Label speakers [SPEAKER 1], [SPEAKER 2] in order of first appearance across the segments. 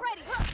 [SPEAKER 1] ready!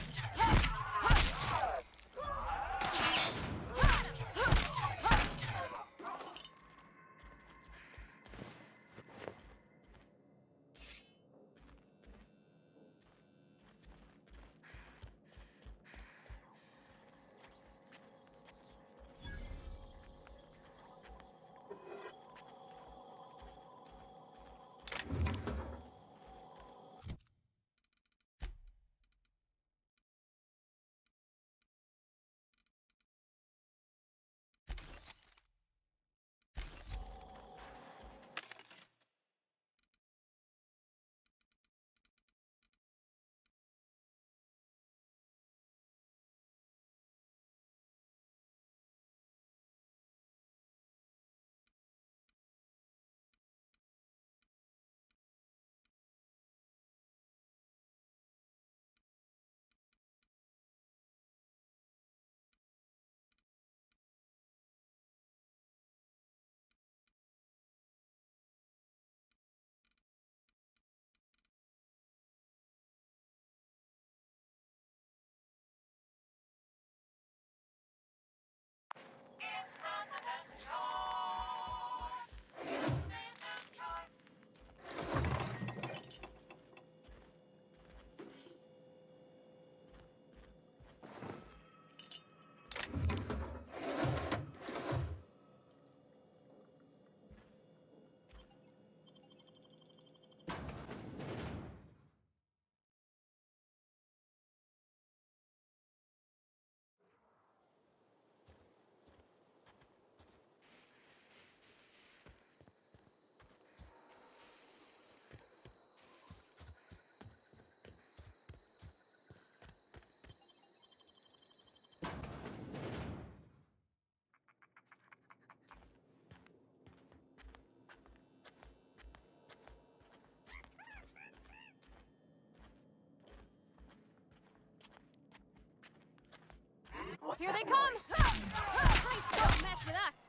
[SPEAKER 1] Here they come! Please don't mess with us!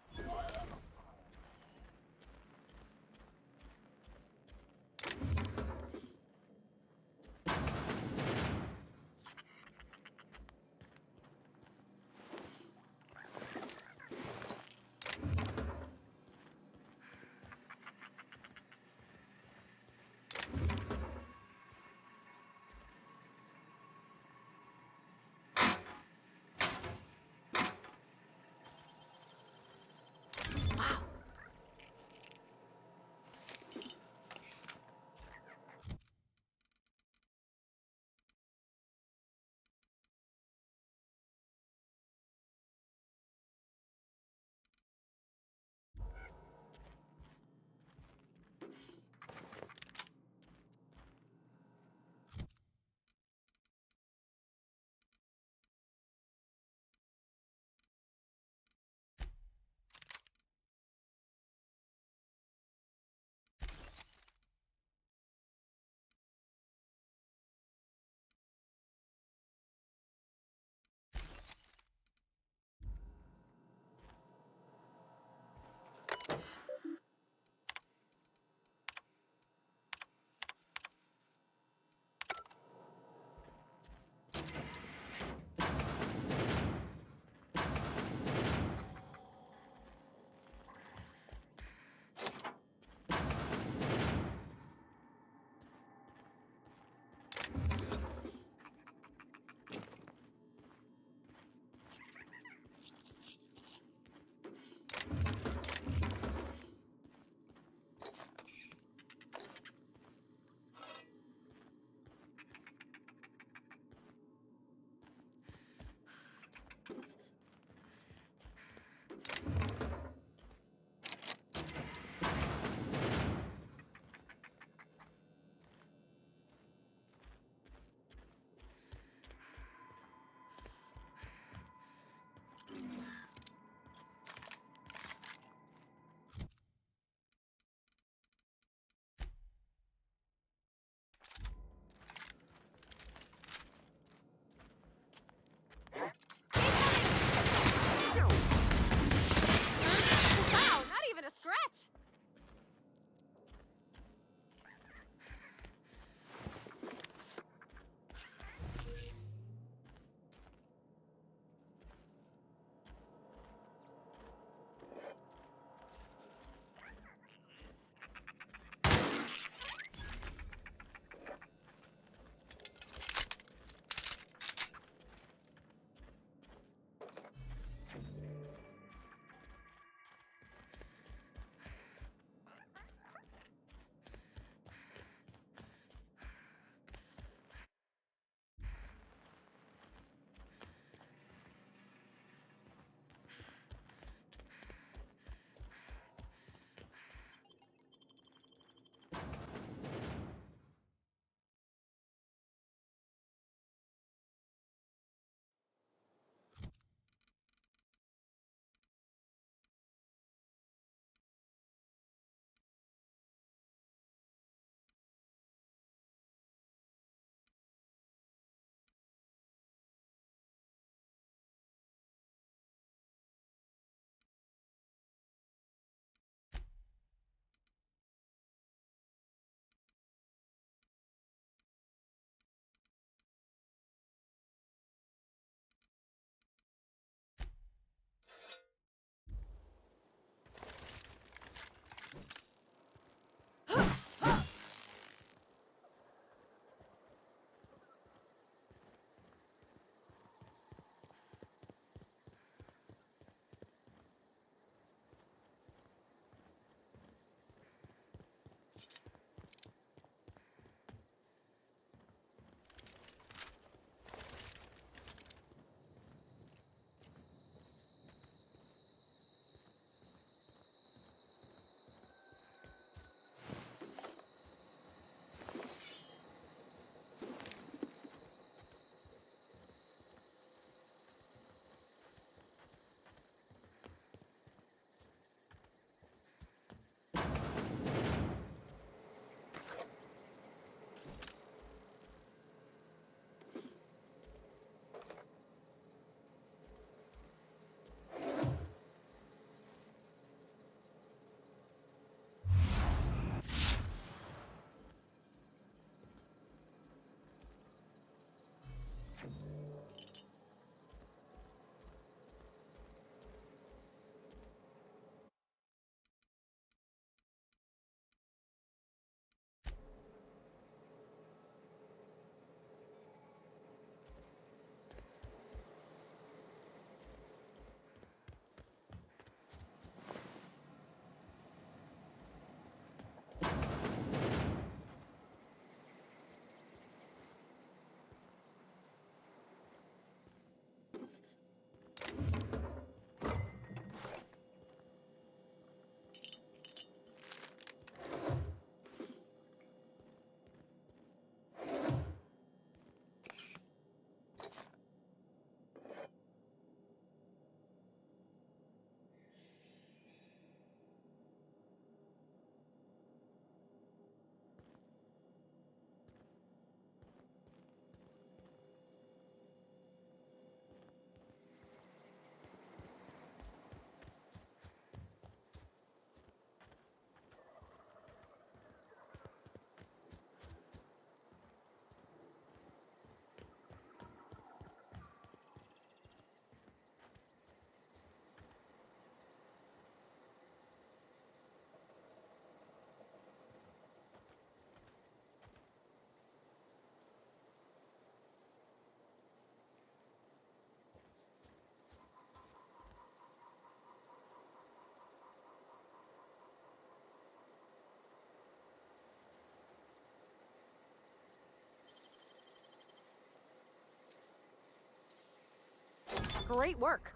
[SPEAKER 1] Great work.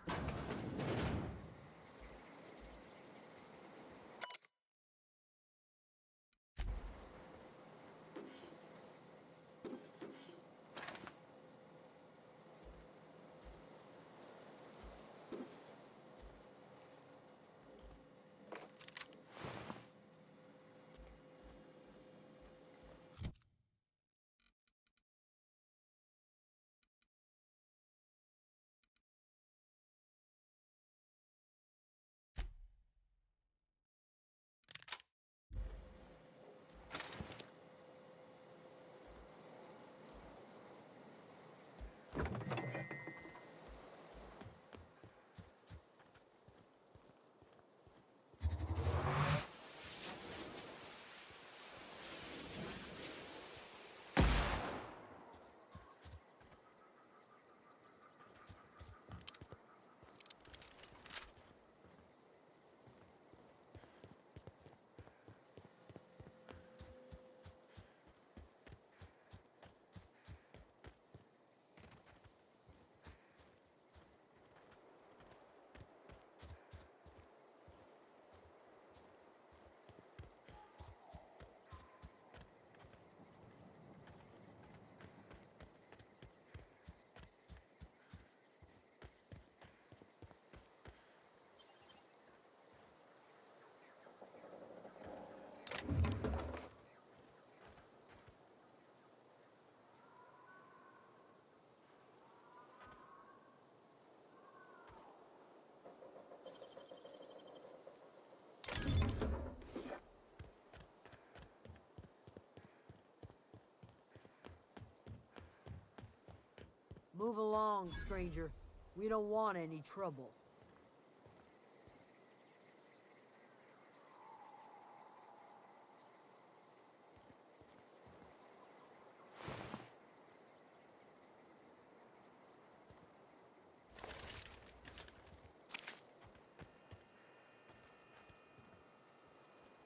[SPEAKER 2] Move along, stranger. We don't want any trouble.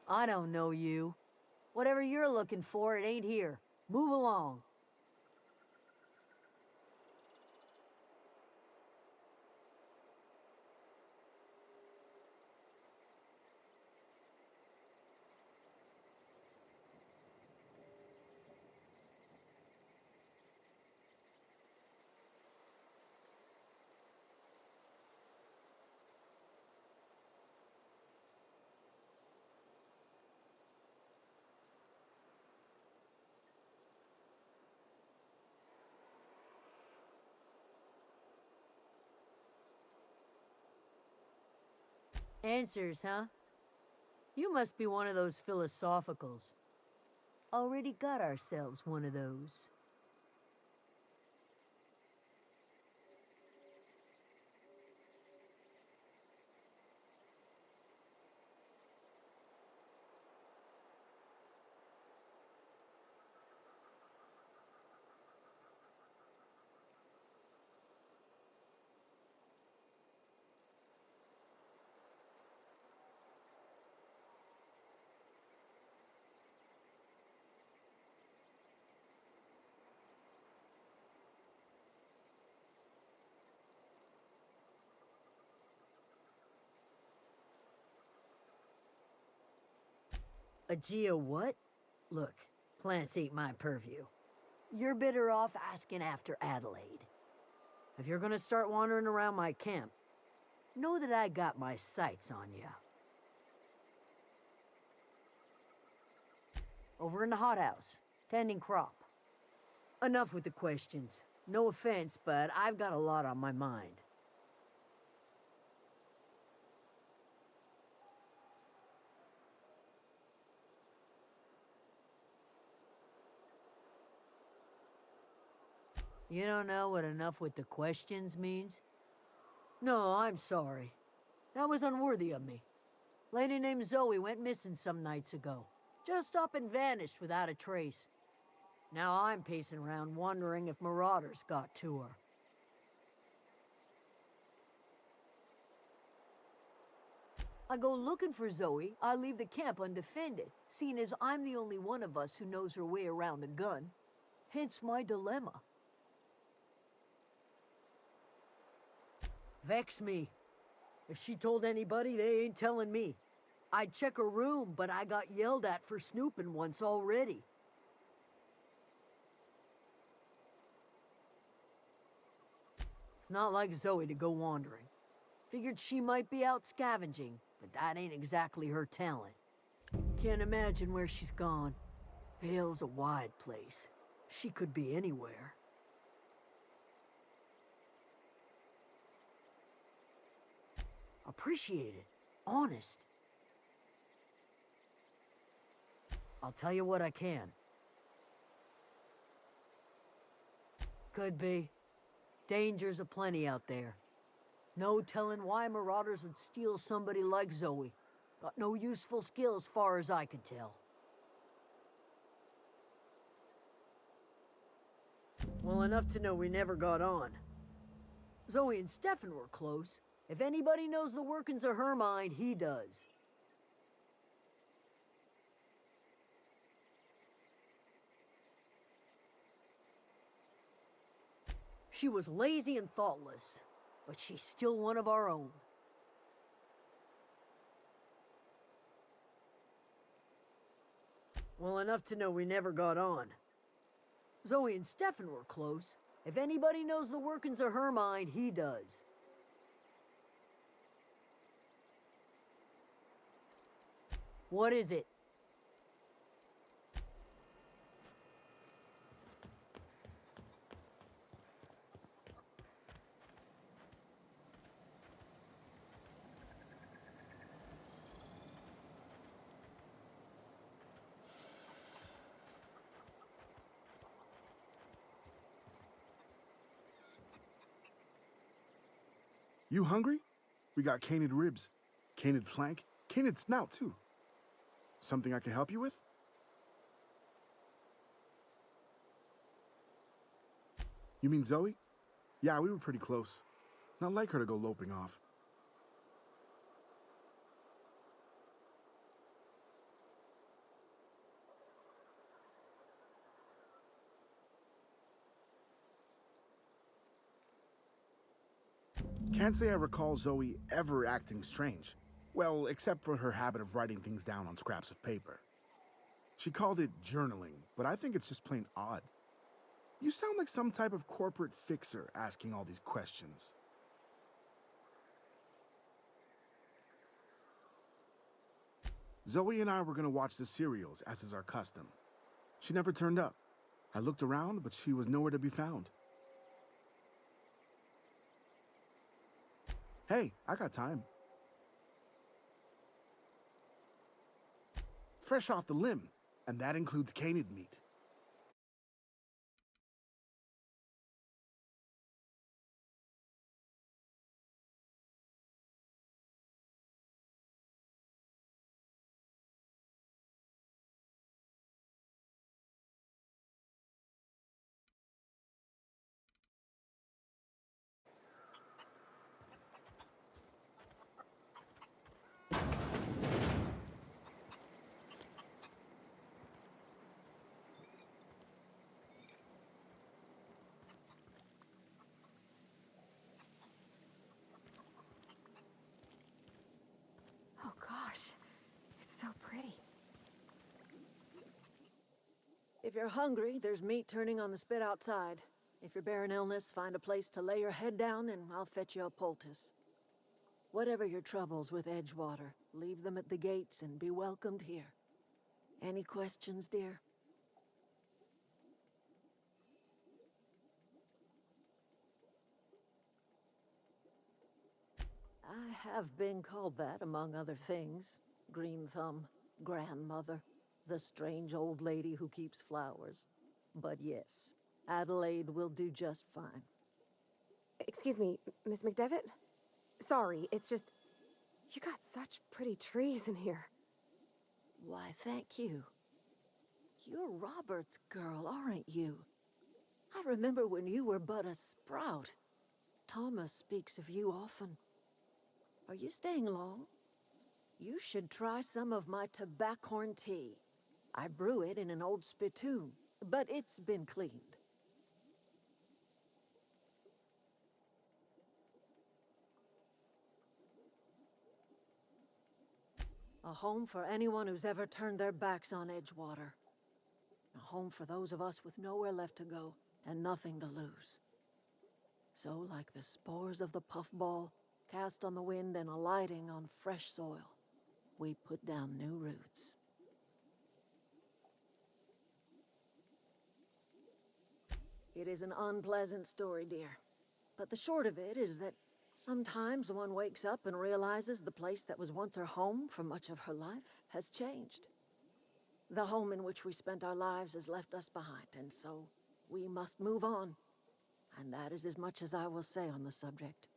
[SPEAKER 2] I don't know you. Whatever you're looking for, it ain't here. Move along. Answers, huh? You must be one of those philosophicals. Already got ourselves one of those. A geo what? Look, plants ain't my purview. You're better off asking after Adelaide. If you're gonna start wandering around my camp, know that I got my sights on ya. Over in the hothouse, tending crop. Enough with the questions. No offense, but I've got a lot on my mind. You don't know what enough with the questions means? No, I'm sorry. That was unworthy of me. Lady named Zoe went missing some nights ago. Just up and vanished without a trace. Now I'm pacing around wondering if marauders got to her. I go looking for Zoe, I leave the camp undefended, seeing as I'm the only one of us who knows her way around a gun. Hence my dilemma. Vex me. If she told anybody, they ain't telling me. I'd check her room, but I got yelled at for snooping once already. It's not like Zoe to go wandering. Figured she might be out scavenging, but that ain't exactly her talent. Can't imagine where she's gone. Vale's a wide place. She could be anywhere. Appreciate it. Honest. I'll tell you what I can. Could be. Dangers aplenty out there. No telling why marauders would steal somebody like Zoe. Got no useful skill as far as I could tell. Well, enough to know we never got on. Zoe and Stefan were close. If anybody knows the workings of her mind, he does. She was lazy and thoughtless, but she's still one of our own. Well, enough to know we never got on. Zoe and Stefan were close. If anybody knows the workings of her mind, he does. What is it?
[SPEAKER 3] You hungry? We got canid ribs, canid flank, canid snout too. Something I can help you with? You mean Zoe? Yeah, we were pretty close. Not like her to go loping off. Can't say I recall Zoe ever acting strange. Well, except for her habit of writing things down on scraps of paper. She called it journaling, but I think it's just plain odd. You sound like some type of corporate fixer asking all these questions. Zoe and I were gonna watch the serials, as is our custom. She never turned up. I looked around, but she was nowhere to be found. Hey, I got time. Fresh off the limb, and that includes canid meat.
[SPEAKER 1] Oh gosh, it's so pretty.
[SPEAKER 2] If you're hungry, there's meat turning on the spit outside. If you're bearing illness, find a place to lay your head down and I'll fetch you a poultice. Whatever your troubles with Edgewater, leave them at the gates and be welcomed here. Any questions, dear? I have been called that, among other things. Green Thumb, grandmother, the strange old lady who keeps flowers. But yes, Adelaide will do just fine.
[SPEAKER 1] Excuse me, Miss McDevitt? Sorry, it's just... You got such pretty trees in here.
[SPEAKER 2] Why, thank you. You're Robert's girl, aren't you? I remember when you were but a sprout. Thomas speaks of you often. Are you staying long? You should try some of my tobaccorn tea. I brew it in an old spittoon, but it's been cleaned. A home for anyone who's ever turned their backs on Edgewater. A home for those of us with nowhere left to go and nothing to lose. So, like the spores of the puffball, cast on the wind and alighting on fresh soil, we put down new roots. It is an unpleasant story, dear. But the short of it is that sometimes one wakes up and realizes the place that was once her home for much of her life has changed. The home in which we spent our lives has left us behind, and so we must move on. And that is as much as I will say on the subject.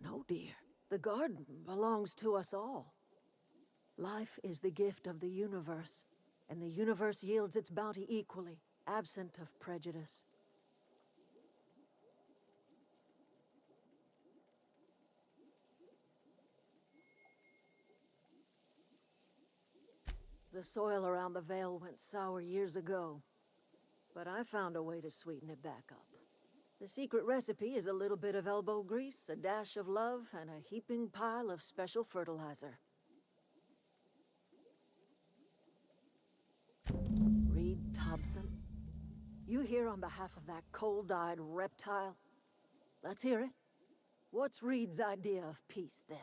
[SPEAKER 2] No, dear. The garden belongs to us all. Life is the gift of the universe, and the universe yields its bounty equally, absent of prejudice. The soil around the Vale went sour years ago, but I found a way to sweeten it back up. The secret recipe is a little bit of elbow grease, a dash of love, and a heaping pile of special fertilizer. Reed Thompson, you here on behalf of that cold-eyed reptile? Let's hear it. What's Reed's idea of peace, then?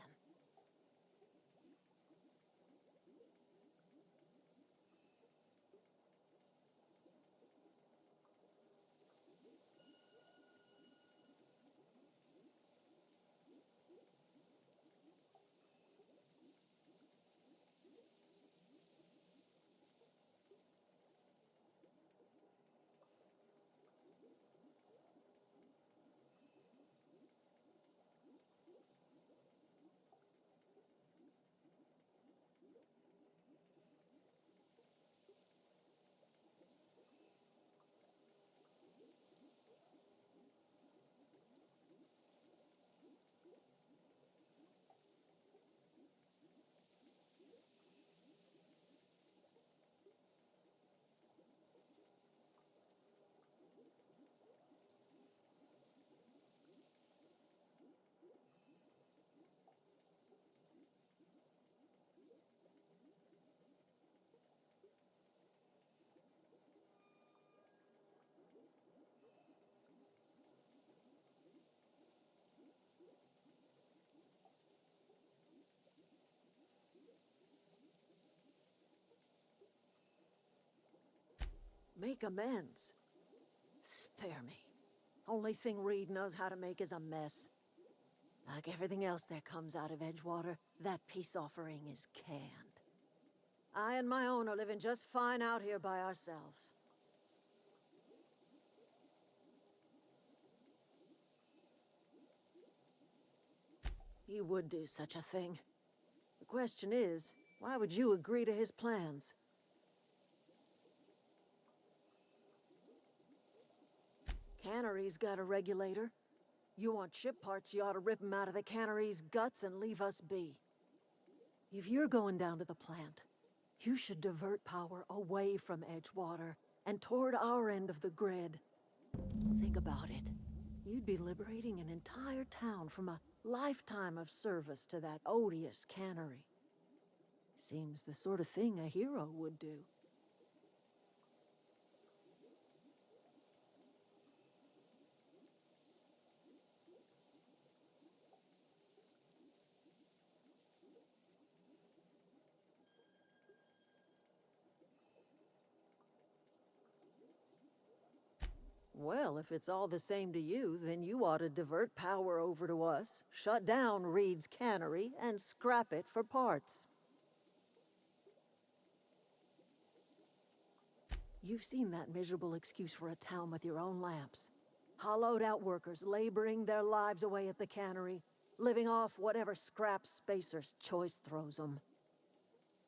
[SPEAKER 2] Make amends? Spare me. Only thing Reed knows how to make is a mess. Like everything else that comes out of Edgewater, that peace offering is canned. I and my own are living just fine out here by ourselves. He would do such a thing. The question is, why would you agree to his plans? Cannery's got a regulator. You want ship parts, you ought to rip 'em out of the cannery's guts and leave us be. If you're going down to the plant, you should divert power away from Edgewater and toward our end of the grid. Think about it. You'd be liberating an entire town from a lifetime of service to that odious cannery. Seems the sort of thing a hero would do. Well, if it's all the same to you, then you ought to divert power over to us, shut down Reed's cannery, and scrap it for parts. You've seen that miserable excuse for a town with your own lamps. Hollowed out workers laboring their lives away at the cannery, living off whatever scrap Spacer's choice throws them.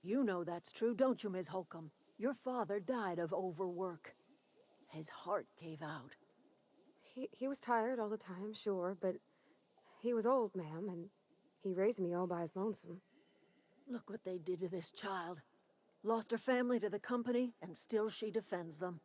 [SPEAKER 2] You know that's true, don't you, Ms. Holcomb? Your father died of overwork. His heart gave out.
[SPEAKER 1] He was tired all the time, sure, but he was old, ma'am, and he raised me all by his lonesome.
[SPEAKER 2] Look what they did to this child. Lost her family to the company, and still she defends them.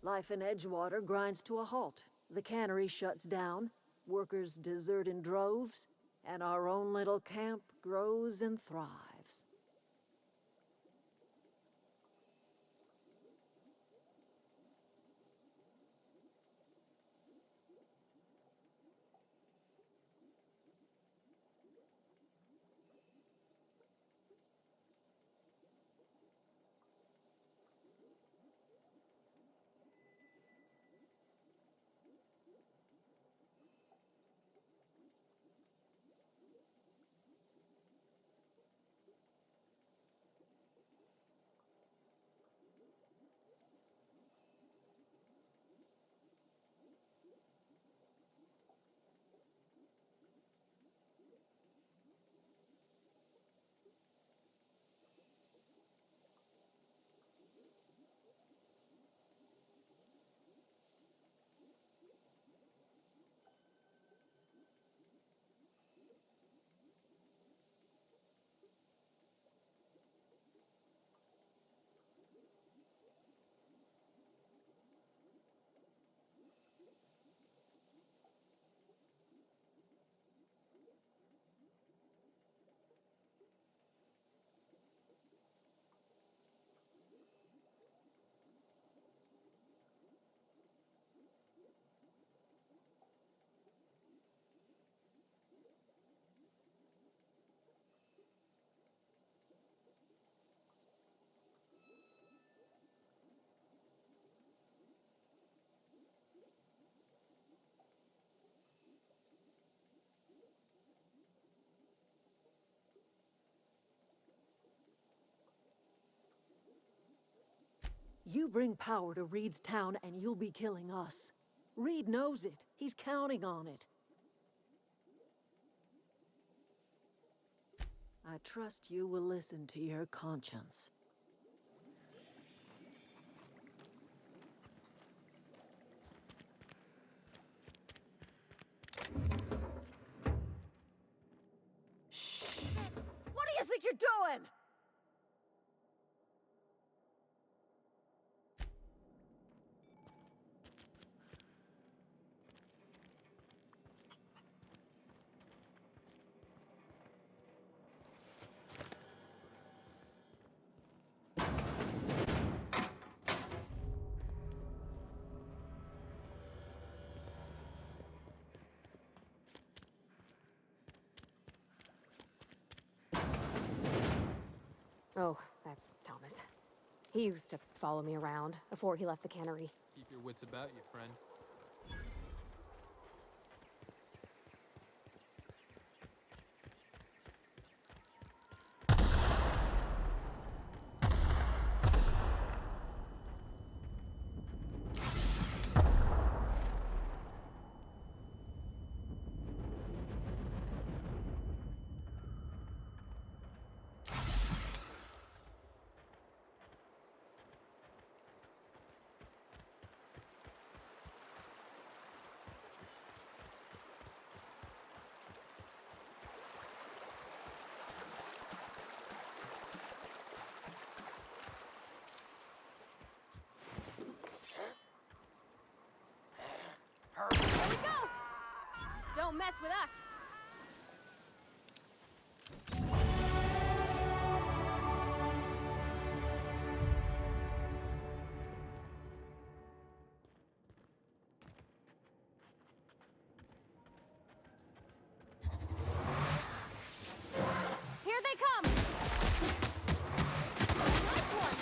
[SPEAKER 2] Life in Edgewater grinds to a halt. The cannery shuts down, workers desert in droves, and our own little camp grows and thrives. You bring power to Reed's town and you'll be killing us. Reed knows it. He's counting on it. I trust you will listen to your conscience. Shh. What do you think you're doing?
[SPEAKER 1] Oh, that's Thomas. He used to follow me around before he left the cannery.
[SPEAKER 4] Keep your wits about you, friend.
[SPEAKER 1] Here we go! Don't mess with us! Here they come! Nice one!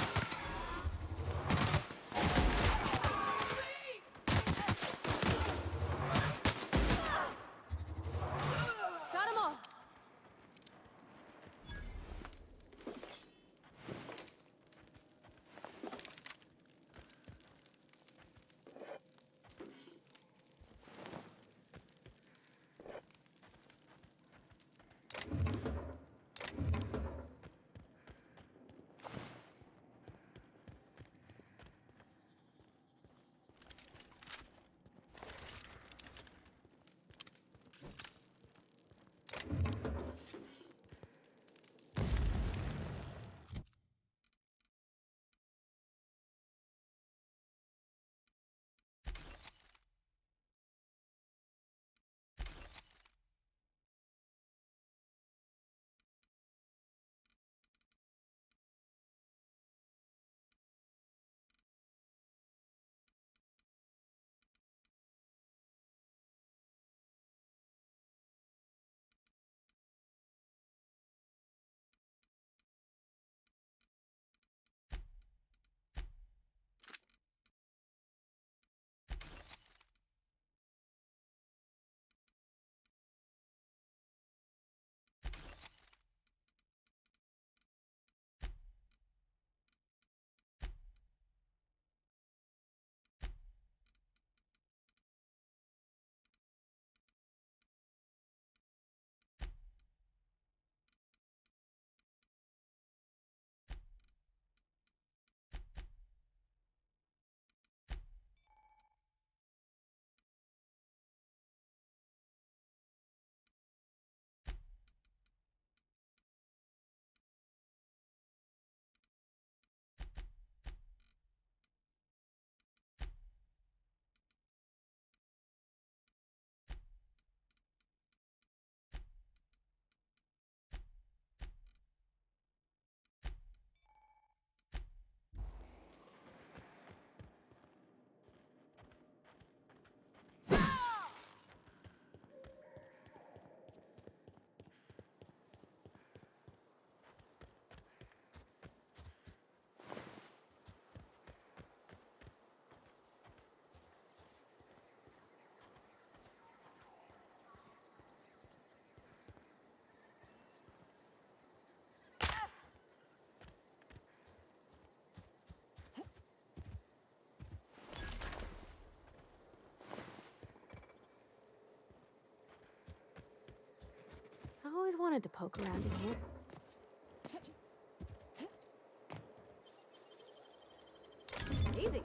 [SPEAKER 1] always wanted to poke around in here. Easy.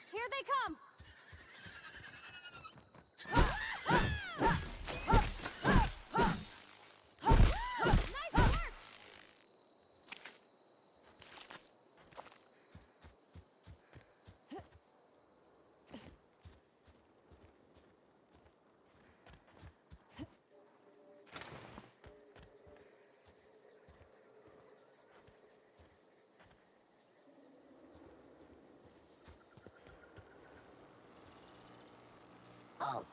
[SPEAKER 1] Here they come! Nice work!
[SPEAKER 4] Oh.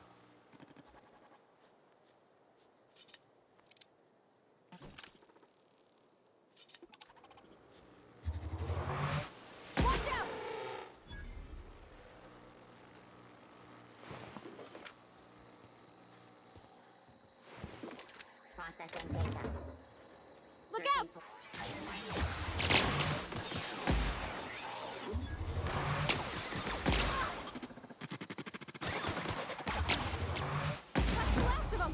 [SPEAKER 1] Watch out!
[SPEAKER 4] Processing data.
[SPEAKER 1] Look out! That's the last of them!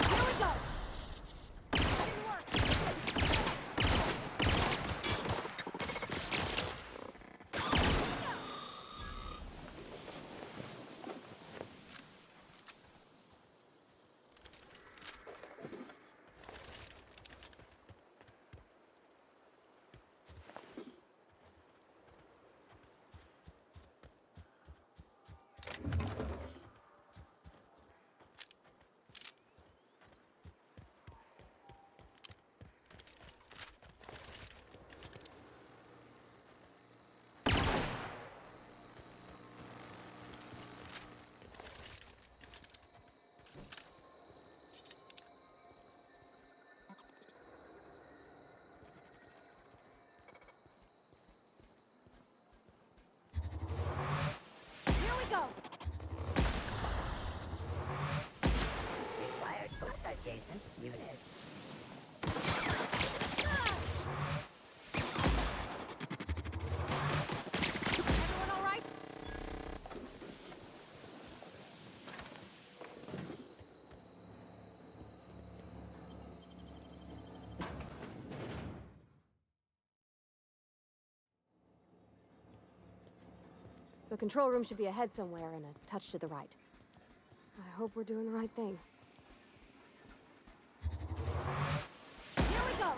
[SPEAKER 1] Here we go! Didn't work! Here we go!
[SPEAKER 4] Required foot adjacent unit.
[SPEAKER 1] Everyone all right? The control room should be ahead somewhere and a touch to the right. I hope we're doing the right thing. Here we go!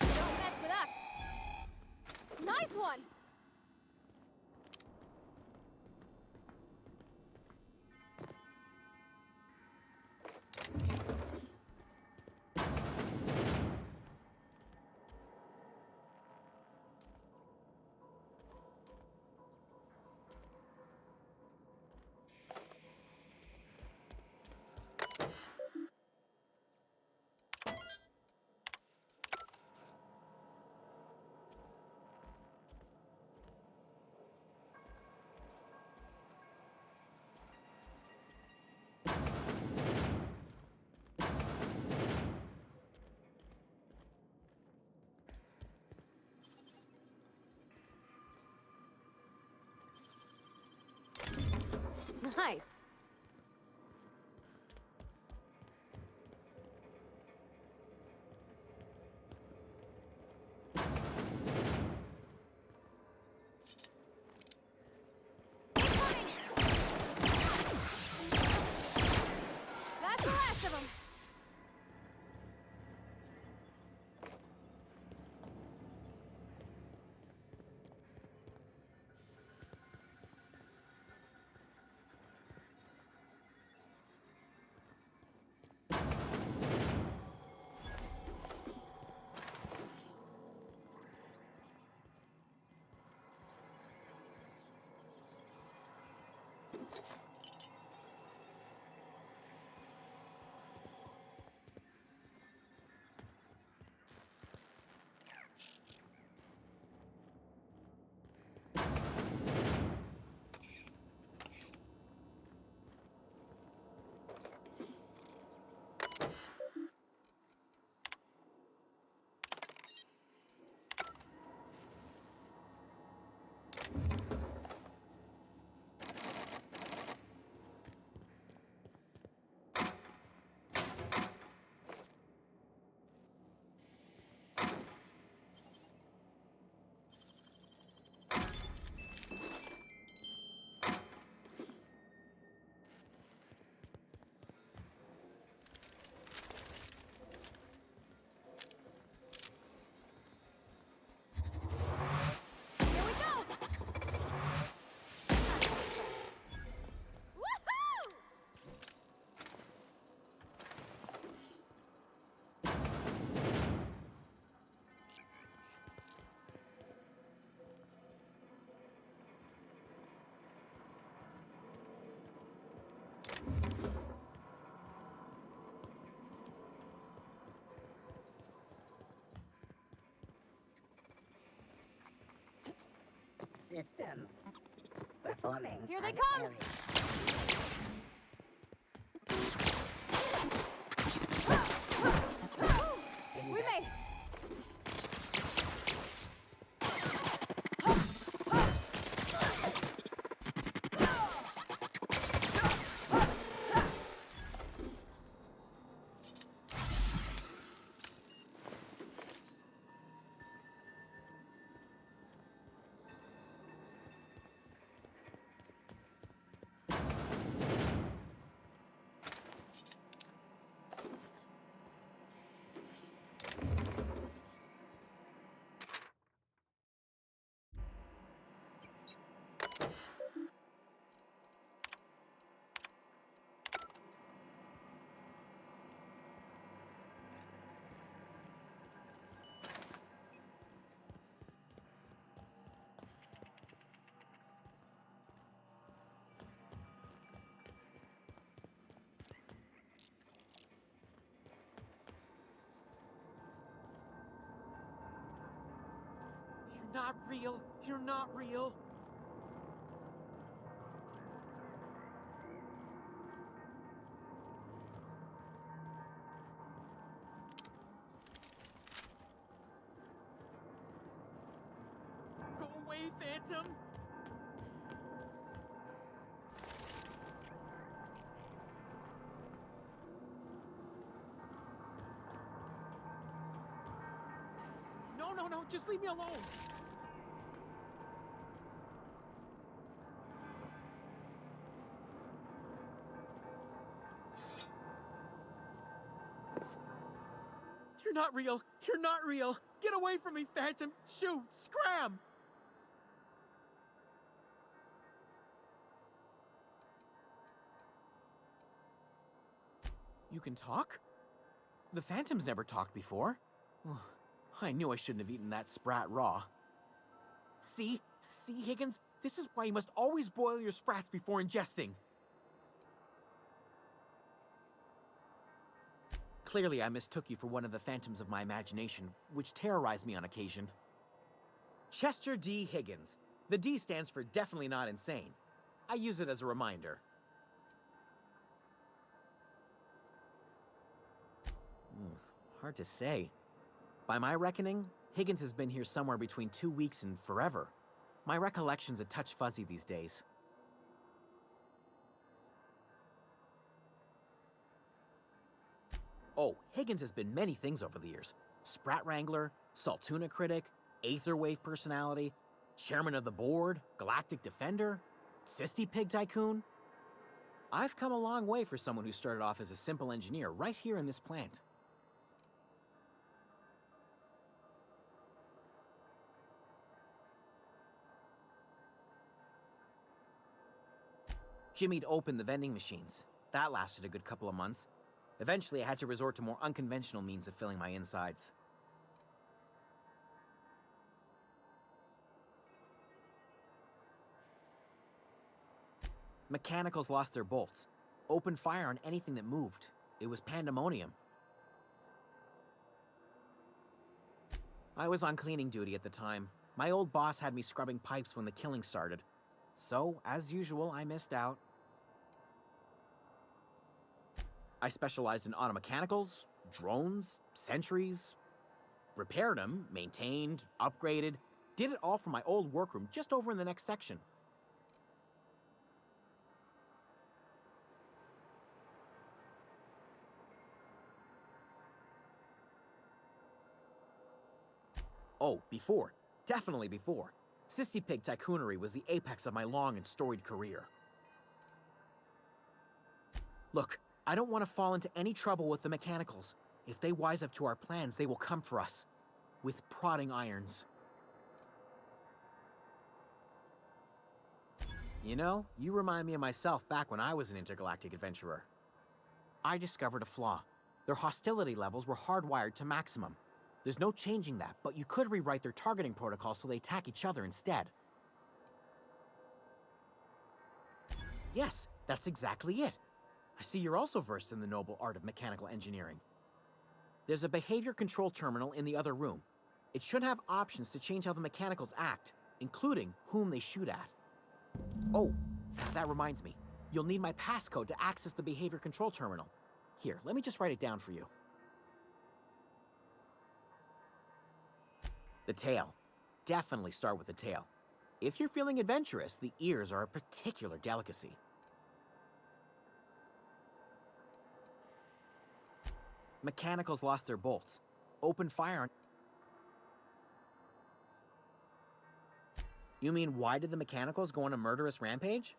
[SPEAKER 1] Don't mess with us! Nice one! Nice. That's the last of them.
[SPEAKER 4] system. Performing.
[SPEAKER 1] Here they
[SPEAKER 4] an
[SPEAKER 1] come!
[SPEAKER 4] area.
[SPEAKER 1] We made it!
[SPEAKER 5] You're not real. You're not real. Go away, Phantom! No, no, no, just leave me alone! You're not real! You're not real! Get away from me, Phantom! Shoot! Scram! You can talk? The Phantom's never talked before. I knew I shouldn't have eaten that sprat raw. See? See, Higgins? This is why you must always boil your sprats before ingesting. Clearly, I mistook you for one of the phantoms of my imagination, which terrorized me on occasion. Chester D. Higgins. The D stands for definitely not insane. I use it as a reminder. Hard to say. By my reckoning, Higgins has been here somewhere between 2 weeks and forever. My recollection's a touch fuzzy these days. Oh, Higgins has been many things over the years. Sprat Wrangler, Saltuna Critic, Aetherwave Personality, Chairman of the Board, Galactic Defender, Sisty Pig Tycoon. I've come a long way for someone who started off as a simple engineer right here in this plant. Jimmy'd opened the vending machines. That lasted a good couple of months. Eventually, I had to resort to more unconventional means of filling my insides. Mechanicals lost their bolts. Opened fire on anything that moved. It was pandemonium. I was on cleaning duty at the time. My old boss had me scrubbing pipes when the killing started. So, as usual, I missed out. I specialized in automechanicals, drones, sentries. Repaired them, maintained, upgraded. Did it all from my old workroom just over in the next section. Oh, before. Definitely before. Sisty Pig Tycoonery was the apex of my long and storied career. Look, I don't want to fall into any trouble with the mechanicals. If they wise up to our plans, they will come for us. With prodding irons. You know, you remind me of myself back when I was an intergalactic adventurer. I discovered a flaw. Their hostility levels were hardwired to maximum. There's no changing that, but you could rewrite their targeting protocol so they attack each other instead. Yes, that's exactly it. I see you're also versed in the noble art of mechanical engineering. There's a behavior control terminal in the other room. It should have options to change how the mechanicals act. including whom they shoot at. Oh, that reminds me. You'll need my passcode to access the behavior control terminal. Here, let me just write it down for you. The tail. Definitely start with the tail. If you're feeling adventurous, the ears are a particular delicacy. Mechanicals lost their bolts. Open fire on... You mean, why did the mechanicals go on a murderous rampage?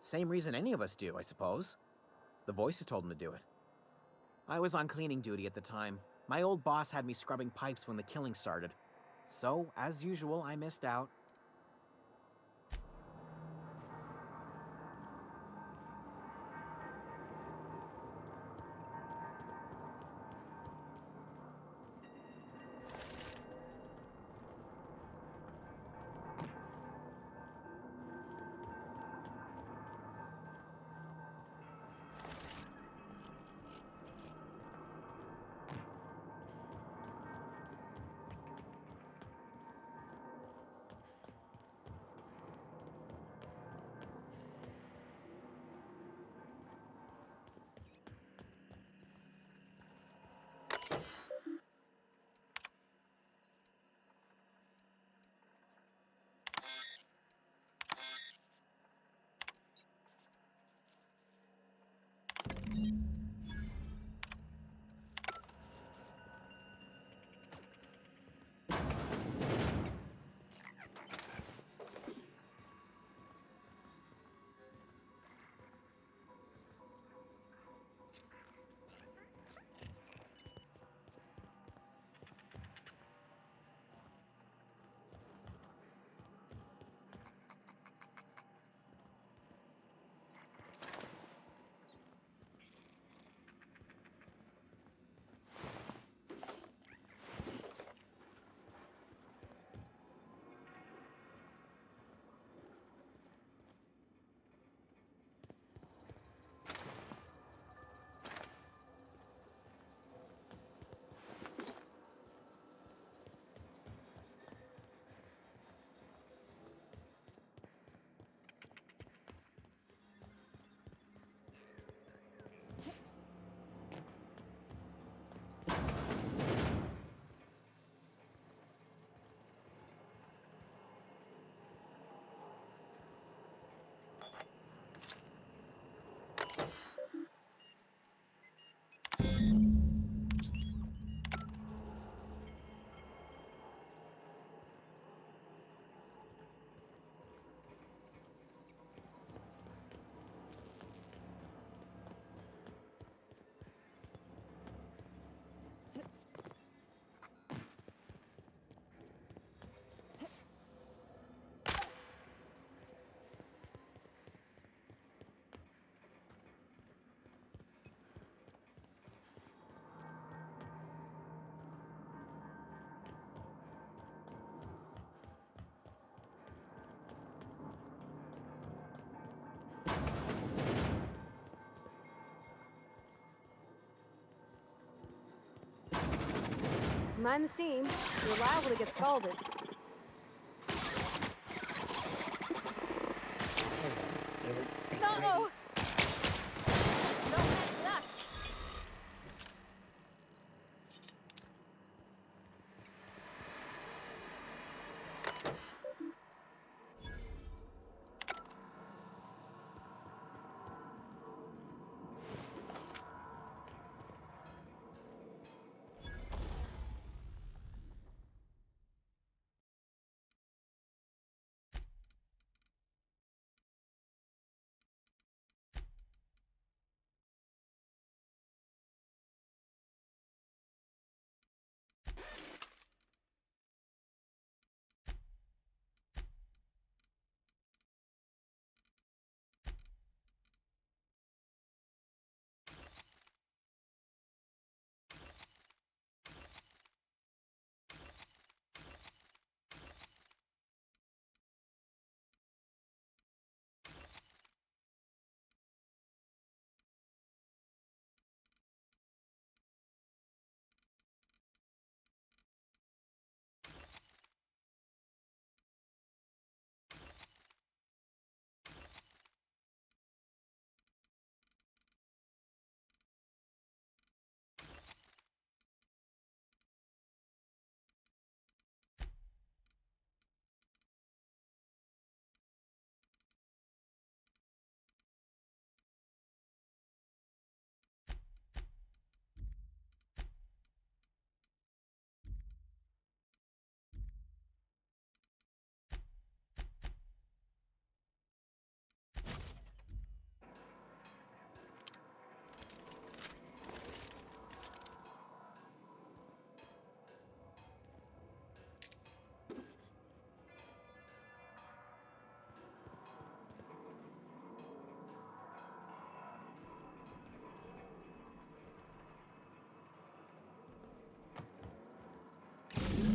[SPEAKER 5] Same reason any of us do, I suppose. The voices told them to do it. I was on cleaning duty at the time. My old boss had me scrubbing pipes when the killing started. So, as usual, I missed out.
[SPEAKER 1] Mind the steam. You're liable to get scalded. No!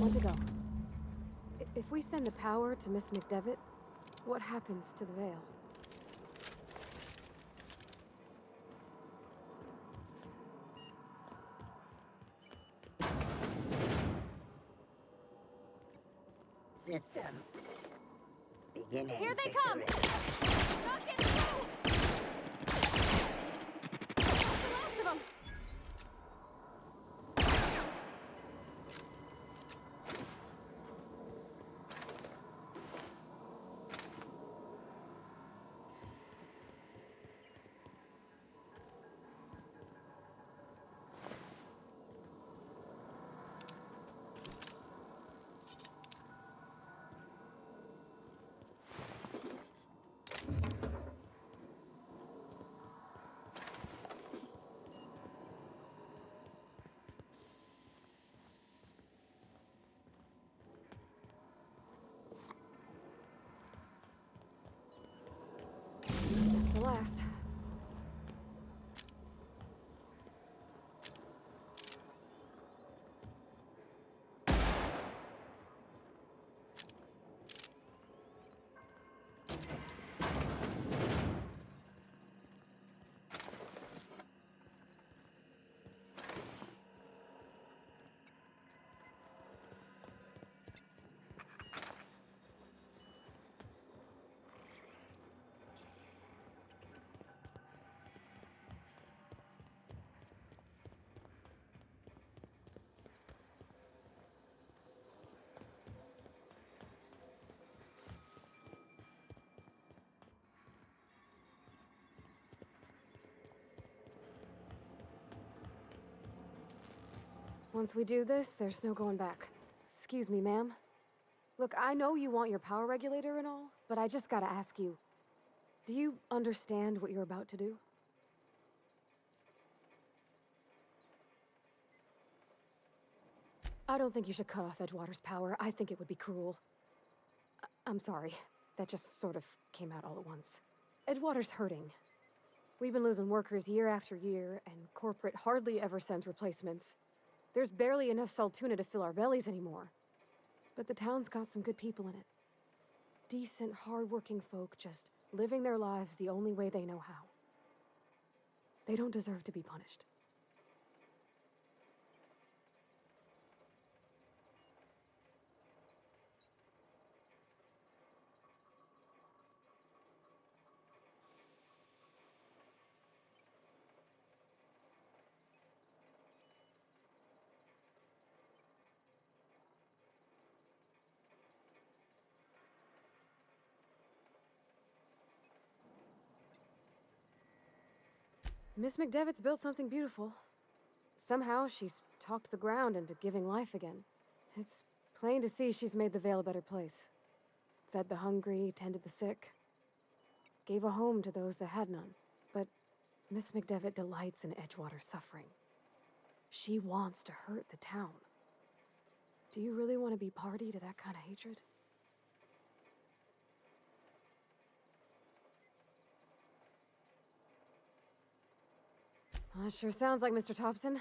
[SPEAKER 1] One to go. If we send the power to Miss McDevitt, what happens to the veil?
[SPEAKER 4] System. Beginning
[SPEAKER 1] Here they come!
[SPEAKER 4] security.
[SPEAKER 1] Knock it through! That's the last of them! That's the last. Once we do this, there's no going back. Excuse me, ma'am. Look, I know you want your power regulator and all, but I just gotta ask you, do you understand what you're about to do? I don't think you should cut off Edgewater's power. I think it would be cruel. I'm sorry. That just sort of came out all at once. Edgewater's hurting. We've been losing workers year after year, and corporate hardly ever sends replacements. There's barely enough saltuna to fill our bellies anymore. But the town's got some good people in it. Decent, hard-working folk just living their lives the only way they know how. They don't deserve to be punished. Miss McDevitt's built something beautiful. Somehow, she's talked the ground into giving life again. It's plain to see she's made the Vale a better place. Fed the hungry, tended the sick. Gave a home to those that had none. But Miss McDevitt delights in Edgewater's suffering. She wants to hurt the town. Do you really want to be party to that kind of hatred? Well, that sure sounds like Mr. Thompson.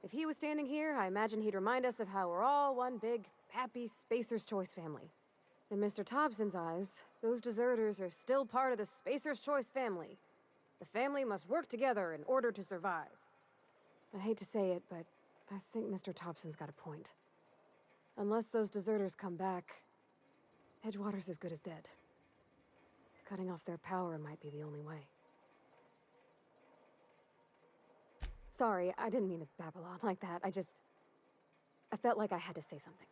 [SPEAKER 1] If he was standing here, I imagine he'd remind us of how we're all one big, happy Spacer's Choice family. In Mr. Thompson's eyes, those deserters are still part of the Spacer's Choice family. The family must work together in order to survive. I hate to say it, but I think Mr. Thompson's got a point. Unless those deserters come back, Edgewater's as good as dead. Cutting off their power might be the only way. Sorry, I didn't mean to babble on like that. I felt like I had to say something.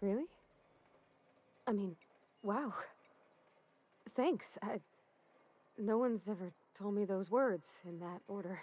[SPEAKER 1] Really? I mean, wow. Thanks. No one's ever told me those words in that order.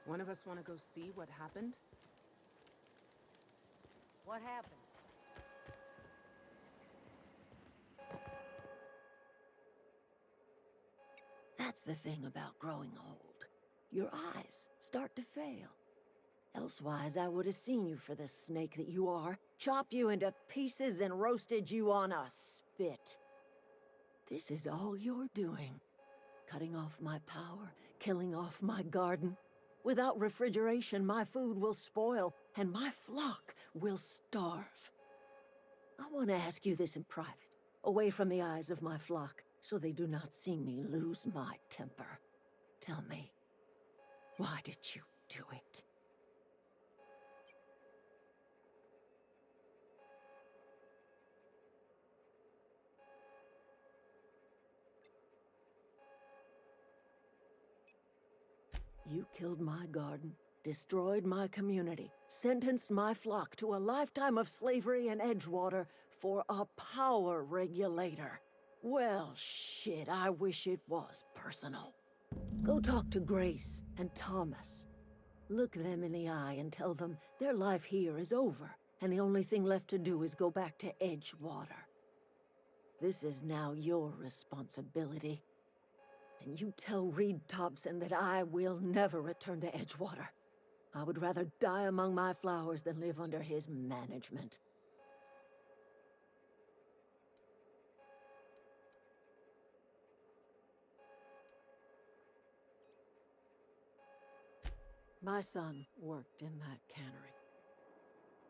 [SPEAKER 6] One of us want to go see what happened?
[SPEAKER 2] What happened?
[SPEAKER 7] That's the thing about growing old. Your eyes start to fail. Elsewise, I would have seen you for the snake that you are, chopped you into pieces and roasted you on a spit. This is all you're doing. Cutting off my power, killing off my garden. Without refrigeration, my food will spoil, and my flock will starve. I want to ask you this in private, away from the eyes of my flock, so they do not see me lose my temper. Tell me, why did you do it? You killed my garden, destroyed my community, sentenced my flock to a lifetime of slavery in Edgewater for a power regulator. Well, shit, I wish it was personal. Go talk to Grace and Thomas. Look them in the eye and tell them their life here is over, and the only thing left to do is go back to Edgewater. This is now your responsibility. And you tell Reed Thompson that I will never return to Edgewater. I would rather die among my flowers than live under his management. My son worked in that cannery.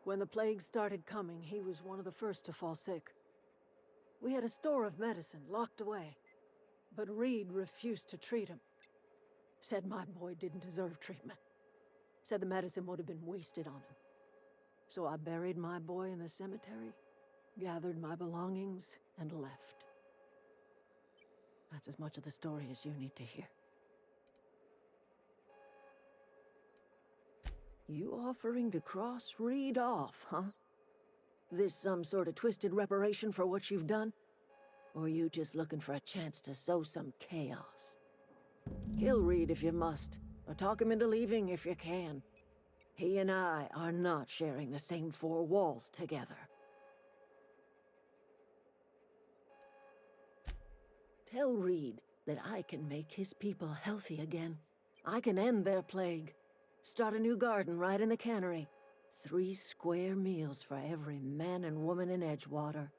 [SPEAKER 7] When the plague started coming, he was one of the first to fall sick. We had a store of medicine locked away, but Reed refused to treat him. Said my boy didn't deserve treatment. Said the medicine would have been wasted on him. So I buried my boy in the cemetery, gathered my belongings, and left. That's as much of the story as you need to hear. You offering to cross Reed off, huh? This some sort of twisted reparation for what you've done? Or you just looking for a chance to sow some chaos? Kill Reed if you must, or talk him into leaving if you can. He and I are not sharing the same four walls together. Tell Reed that I can make his people healthy again. I can end their plague. Start a new garden right in the cannery. 3 square meals for every man and woman in Edgewater.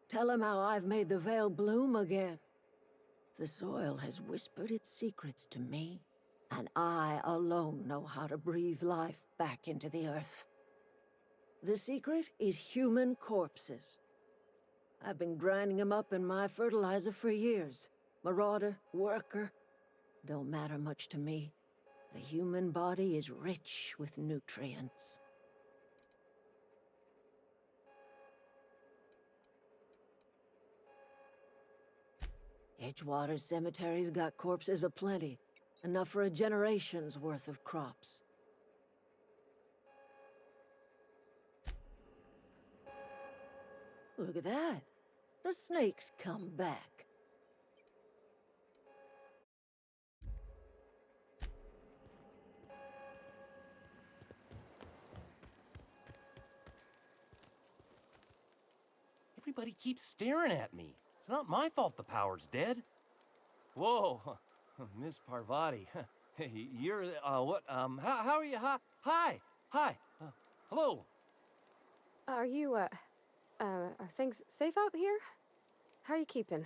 [SPEAKER 7] Tell him how I've made the Vale bloom again. The soil has whispered its secrets to me, and I alone know how to breathe life back into the earth. The secret is human corpses. I've been grinding them up in my fertilizer for years. Marauder, worker, don't matter much to me. The human body is rich with nutrients. Edgewater Cemetery's got corpses aplenty, enough for a generation's worth of crops. Look at that. The snake's come back.
[SPEAKER 8] Everybody keeps staring at me. It's not my fault the power's dead. Whoa, Miss Parvati. Hey, you're, what, how are you? Hi, hello.
[SPEAKER 1] Are you, are things safe out here? How are you keeping?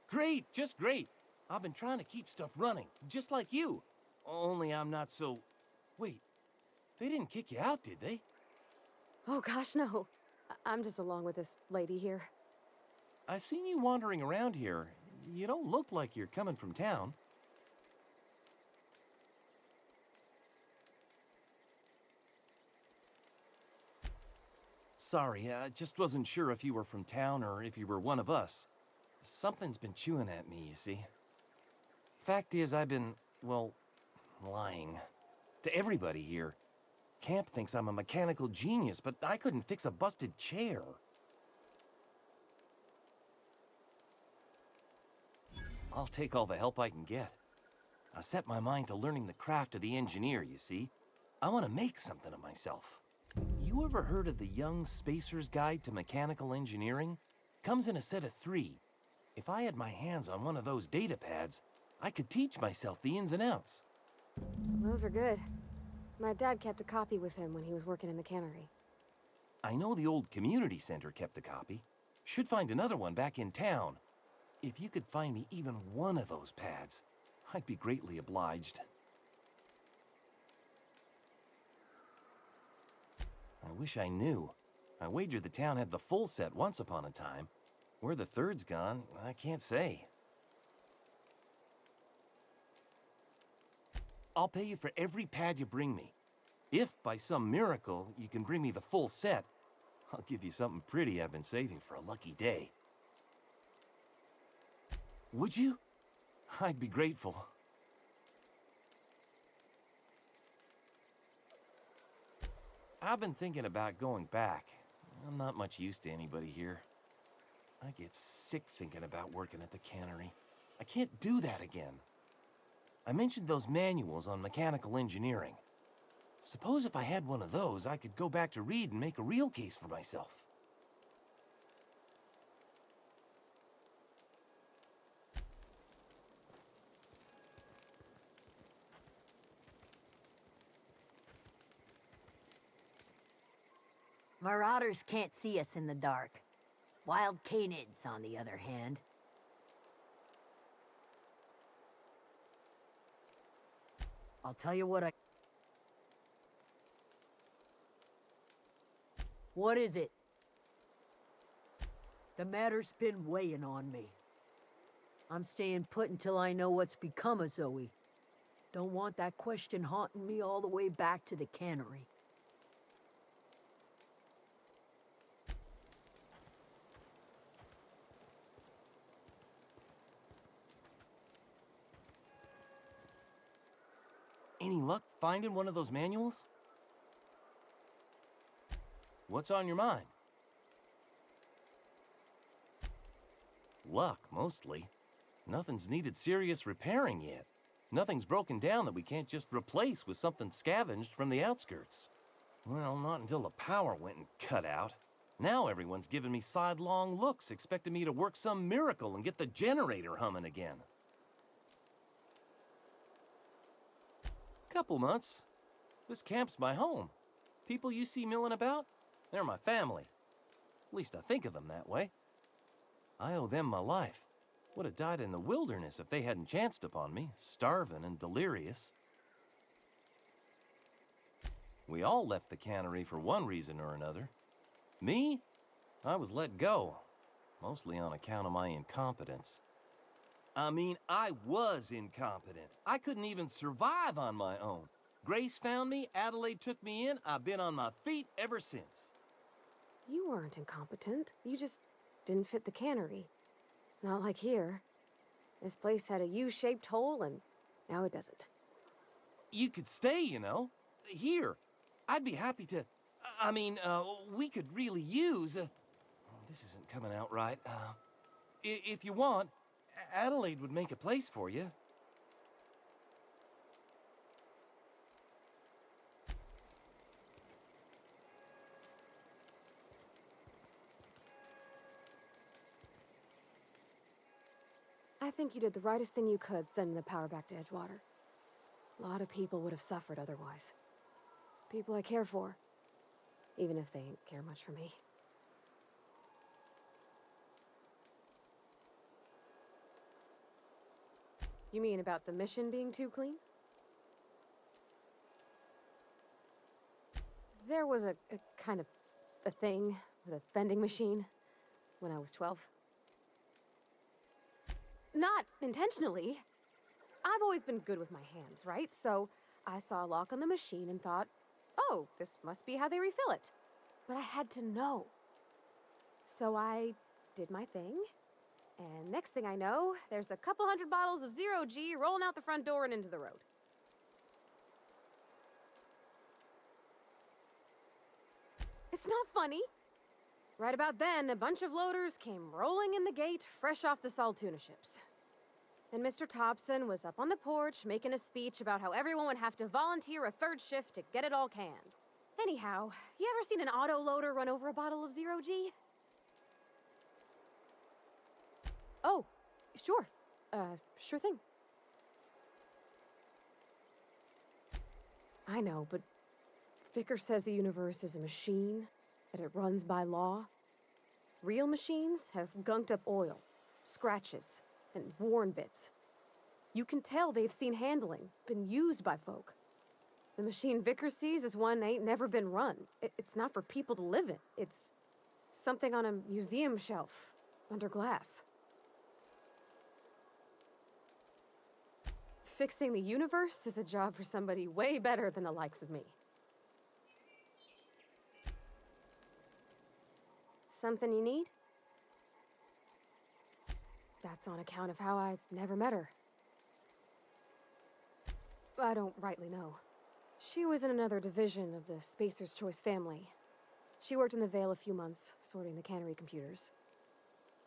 [SPEAKER 8] Great, just great. I've been trying to keep stuff running, just like you. Only I'm not so... Wait, they didn't kick you out, did they?
[SPEAKER 1] Oh gosh, no. I'm just along with this lady here.
[SPEAKER 8] I seen you wandering around here. You don't look like you're coming from town. Sorry, I just wasn't sure if you were from town or if you were one of us. Something's been chewing at me, you see. Fact is, I've been, well, lying. To everybody here. Camp thinks I'm a mechanical genius, but I couldn't fix a busted chair. I'll take all the help I can get. I set my mind to learning the craft of the engineer, you see. I want to make something of myself. You ever heard of the Young Spacer's Guide to Mechanical Engineering? Comes in a set of 3. If I had my hands on one of those data pads, I could teach myself the ins and outs.
[SPEAKER 1] Those are good. My dad kept a copy with him when he was working in the cannery.
[SPEAKER 8] I know the old community center kept a copy. Should find another one back in town. If you could find me even one of those pads, I'd be greatly obliged. I wish I knew. I wagered the town had the full set once upon a time. Where the third's gone, I can't say. I'll pay you for every pad you bring me. If, by some miracle, you can bring me the full set, I'll give you something pretty I've been saving for a lucky day. Would you? I'd be grateful. I've been thinking about going back. I'm not much use to anybody here. I get sick thinking about working at the cannery. I can't do that again. I mentioned those manuals on mechanical engineering. Suppose if I had one of those, I could go back to read and make a real case for myself.
[SPEAKER 4] Marauders can't see us in the dark. Wild canids, on the other hand. I'll tell you what
[SPEAKER 2] What is it? The matter's been weighing on me. I'm staying put until I know what's become of Zoe. Don't want that question haunting me all the way back to the cannery.
[SPEAKER 8] Any luck finding one of those manuals? What's on your mind? Luck, mostly. Nothing's needed serious repairing yet. Nothing's broken down that we can't just replace with something scavenged from the outskirts. Well, not until the power went and cut out. Now everyone's giving me sidelong looks, expecting me to work some miracle and get the generator humming again. Couple months. This camp's my home. People you see milling about, they're my family. At least I think of them that way. I owe them my life. Would have died in the wilderness if they hadn't chanced upon me, starving and delirious. We all left the cannery for one reason or another. Me? I was let go, mostly on account of my incompetence. I mean, I was incompetent. I couldn't even survive on my own. Grace found me, Adelaide took me in, I've been on my feet ever since.
[SPEAKER 1] You weren't incompetent. You just didn't fit the cannery. Not like here. This place had a U-shaped hole, and now it doesn't.
[SPEAKER 8] You could stay, you know. Here. I'd be happy to... we could really use... this isn't coming out right. If you want, Adelaide would make a place for you.
[SPEAKER 1] I think you did the rightest thing you could sending the power back to Edgewater. A lot of people would have suffered otherwise. People I care for, even if they ain't care much for me. You mean about the mission being too clean? There was a kind of a thing with a vending machine when I was 12. Not intentionally. I've always been good with my hands, right? So I saw a lock on the machine and thought, oh, this must be how they refill it. But I had to know. So I did my thing. And next thing I know, there's a couple hundred bottles of 0G rolling out the front door and into the road. It's not funny. Right about then, a bunch of loaders came rolling in the gate, fresh off the Saltuna ships. And Mr. Thompson was up on the porch making a speech about how everyone would have to volunteer a third shift to get it all canned. Anyhow, you ever seen an autoloader run over a bottle of Zero G? Oh, sure. Sure thing. I know, but Vicker says the universe is a machine, that it runs by law. Real machines have gunked up oil, scratches, and worn bits. You can tell they've seen handling, been used by folk. The machine Vicker sees is one ain't never been run. It's not for people to live in. It's something on a museum shelf, under glass. Fixing the universe is a job for somebody way better than the likes of me. Something you need? That's on account of how I never met her. I don't rightly know. She was in another division of the Spacer's Choice family. She worked in the Vale a few months, sorting the cannery computers.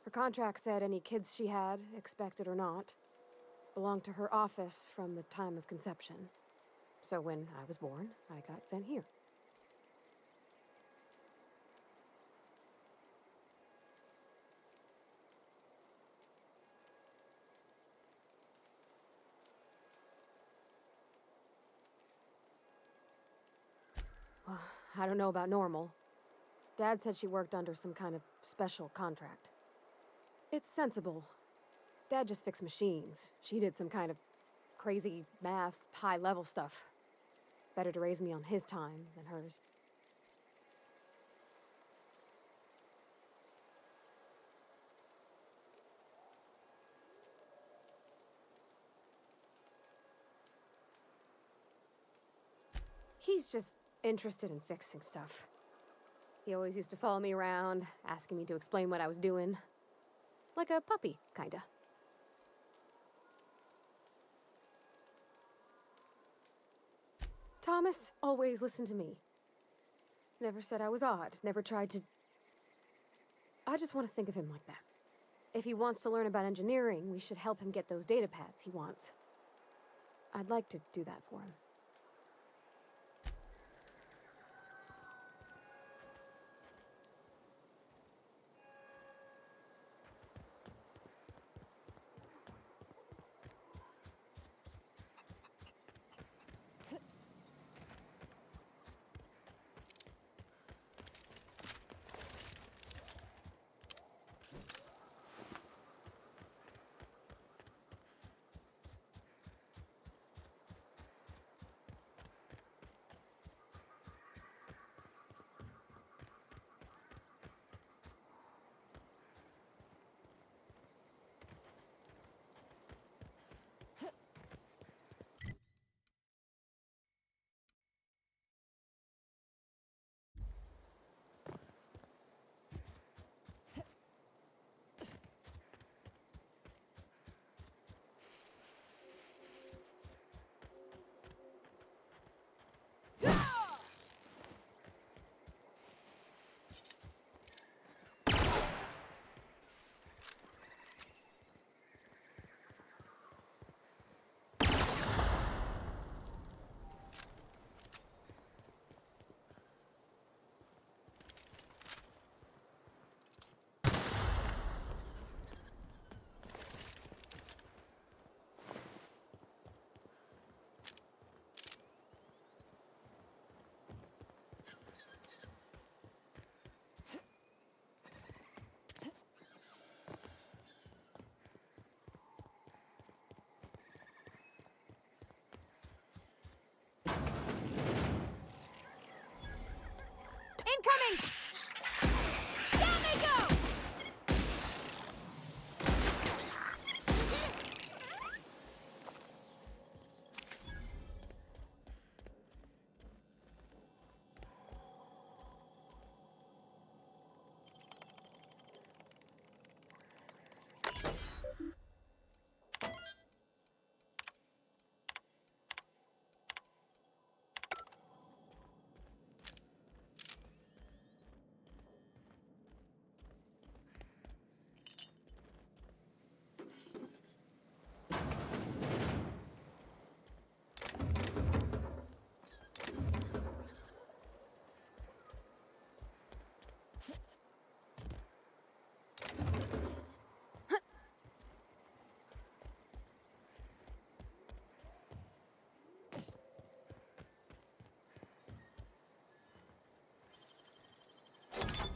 [SPEAKER 1] Her contract said any kids she had, expected or not, belonged to her office from the time of conception. So when I was born, I got sent here. Well, I don't know about normal. Dad said she worked under some kind of special contract. It's sensible. Dad just fixed machines. She did some kind of crazy math, high-level stuff. Better to raise me on his time than hers. He's just interested in fixing stuff. He always used to follow me around, asking me to explain what I was doing. Like a puppy, kinda. Thomas always listened to me. Never said I was odd, never tried to... I just want to think of him like that. If he wants to learn about engineering, we should help him get those data pads he wants. I'd like to do that for him.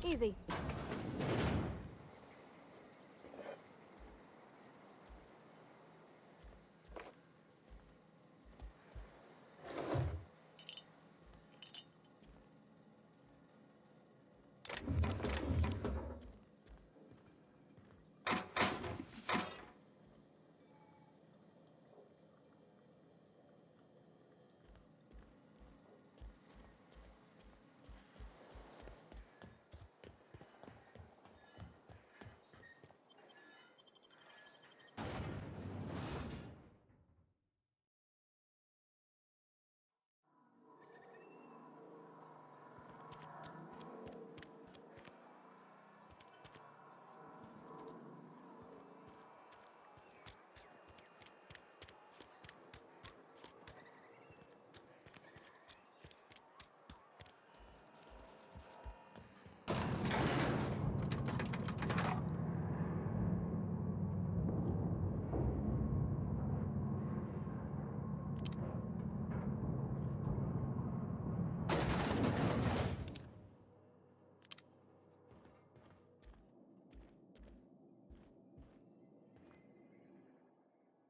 [SPEAKER 1] Easy.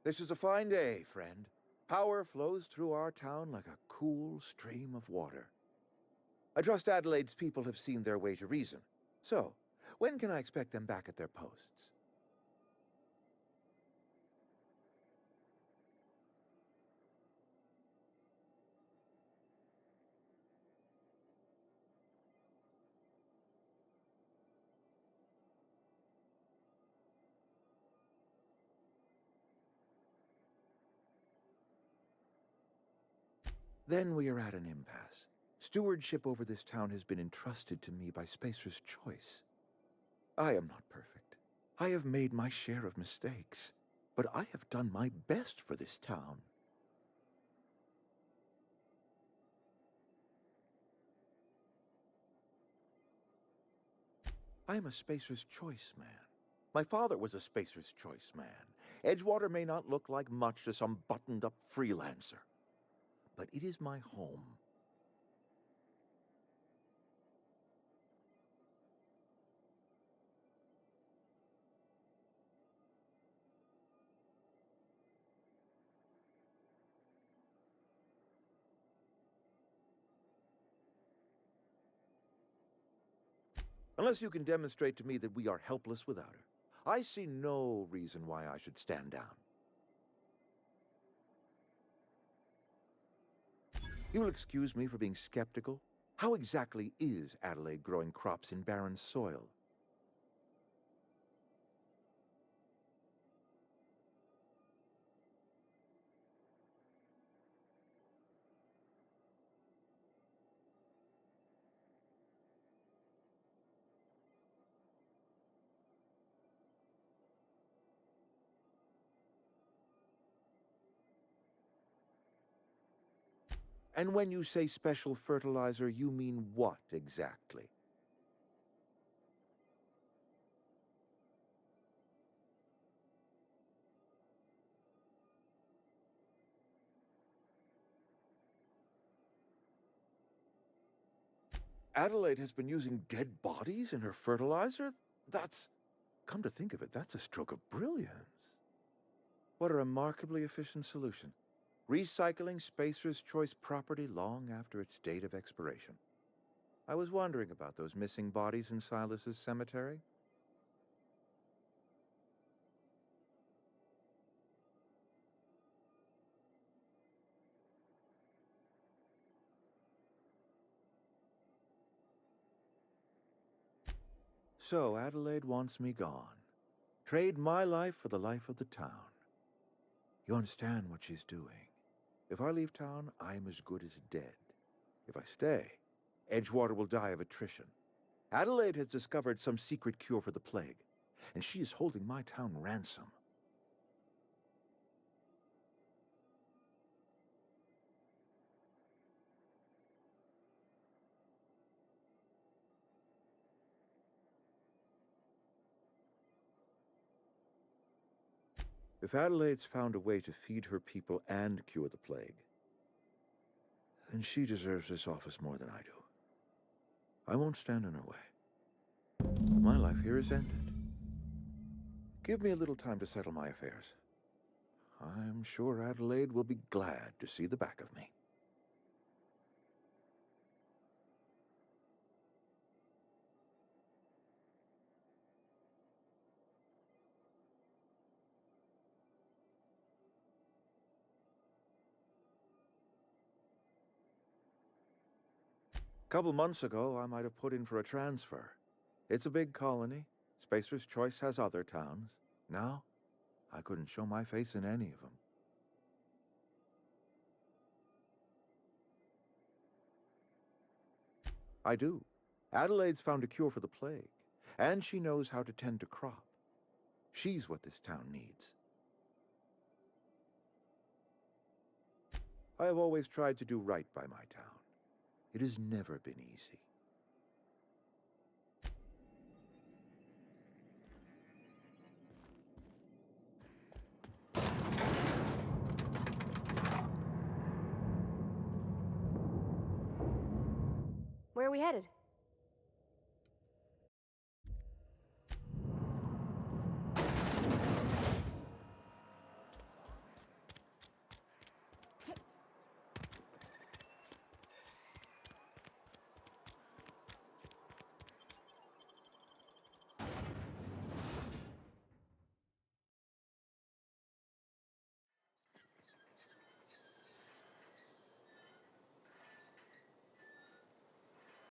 [SPEAKER 9] This is a fine day, friend. Power flows through our town like a cool stream of water. I trust Adelaide's people have seen their way to reason. So, when can I expect them back at their posts? Then we are at an impasse. Stewardship over this town has been entrusted to me by Spacer's Choice. I am not perfect. I have made my share of mistakes, but I have done my best for this town. I am a Spacer's Choice man. My father was a Spacer's Choice man. Edgewater may not look like much to some buttoned-up freelancer, but it is my home. Unless you can demonstrate to me that we are helpless without her, I see no reason why I should stand down. You'll excuse me for being skeptical. How exactly is Adelaide growing crops in barren soil? And when you say special fertilizer, you mean what exactly? Adelaide has been using dead bodies in her fertilizer? Come to think of it, that's a stroke of brilliance. What a remarkably efficient solution. Recycling Spacer's Choice property long after its date of expiration. I was wondering about those missing bodies in Silas's cemetery. So Adelaide wants me gone. Trade my life for the life of the town. You understand what she's doing. If I leave town, I'm as good as dead. If I stay, Edgewater will die of attrition. Adelaide has discovered some secret cure for the plague, and she is holding my town ransom. If Adelaide's found a way to feed her people and cure the plague, then she deserves this office more than I do. I won't stand in her way. My life here is ended. Give me a little time to settle my affairs. I'm sure Adelaide will be glad to see the back of me. Couple months ago, I might have put in for a transfer. It's a big colony. Spacer's Choice has other towns. Now, I couldn't show my face in any of them. I do. Adelaide's found a cure for the plague, and she knows how to tend a crop. She's what this town needs. I have always tried to do right by my town. It has never been easy.
[SPEAKER 1] Where are we headed?